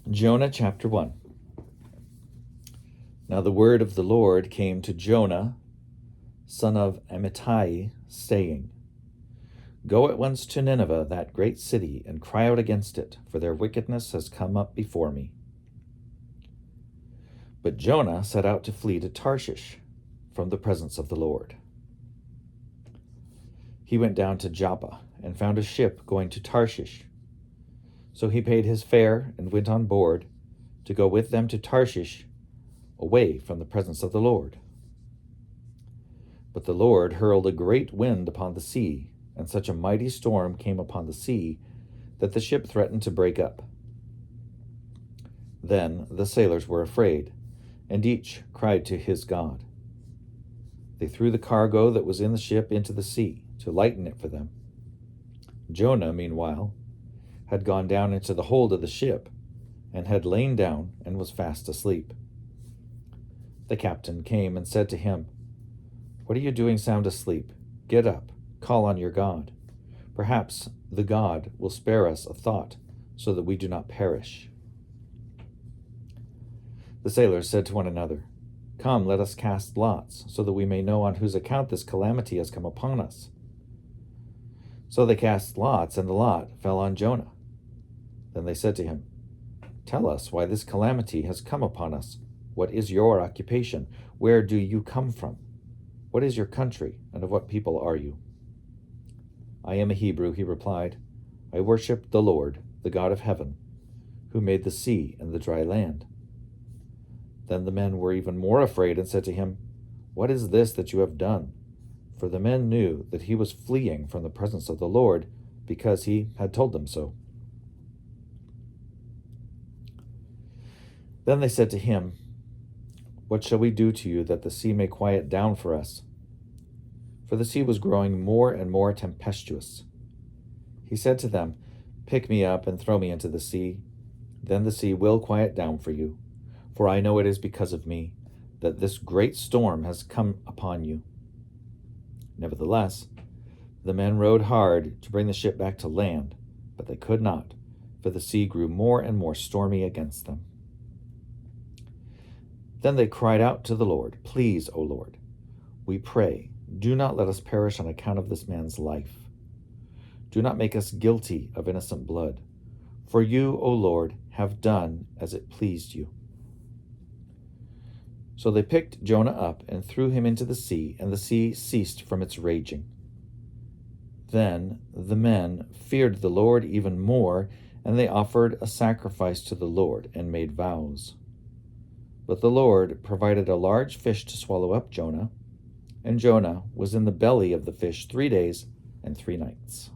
Jonah chapter 1. Now the word of the Lord came to Jonah, son of Amittai, saying, Go at once to Nineveh, that great city, and cry out against it, for their wickedness has come up before me. But Jonah set out to flee to Tarshish from the presence of the Lord. He went down to Joppa and found a ship going to Tarshish. So he paid his fare and went on board to go with them to Tarshish, away from the presence of the Lord. But the Lord hurled a great wind upon the sea, and such a mighty storm came upon the sea that the ship threatened to break up. Then the sailors were afraid, and each cried to his God. They threw the cargo that was in the ship into the sea to lighten it for them. Jonah, meanwhile, had gone down into the hold of the ship, and had lain down and was fast asleep. The captain came and said to him, What are you doing sound asleep? Get up, call on your God. Perhaps the God will spare us a thought, so that we do not perish. The sailors said to one another, Come, let us cast lots, so that we may know on whose account this calamity has come upon us. So they cast lots, and the lot fell on Jonah. Then they said to him, Tell us why this calamity has come upon us. What is your occupation? Where do you come from? What is your country, and of what people are you? I am a Hebrew, he replied. I worship the Lord, the God of heaven, who made the sea and the dry land. Then the men were even more afraid and said to him, What is this that you have done? For the men knew that he was fleeing from the presence of the Lord, because he had told them so. Then they said to him, What shall we do to you that the sea may quiet down for us? For the sea was growing more and more tempestuous. He said to them, Pick me up and throw me into the sea. Then the sea will quiet down for you. For I know it is because of me that this great storm has come upon you. Nevertheless, the men rowed hard to bring the ship back to land, but they could not, for the sea grew more and more stormy against them. Then they cried out to the Lord, Please, O Lord, we pray, do not let us perish on account of this man's life. Do not make us guilty of innocent blood. For you, O Lord, have done as it pleased you. So they picked Jonah up and threw him into the sea, and the sea ceased from its raging. Then the men feared the Lord even more, and they offered a sacrifice to the Lord and made vows. But the Lord provided a large fish to swallow up Jonah, and Jonah was in the belly of the fish 3 days and 3 nights.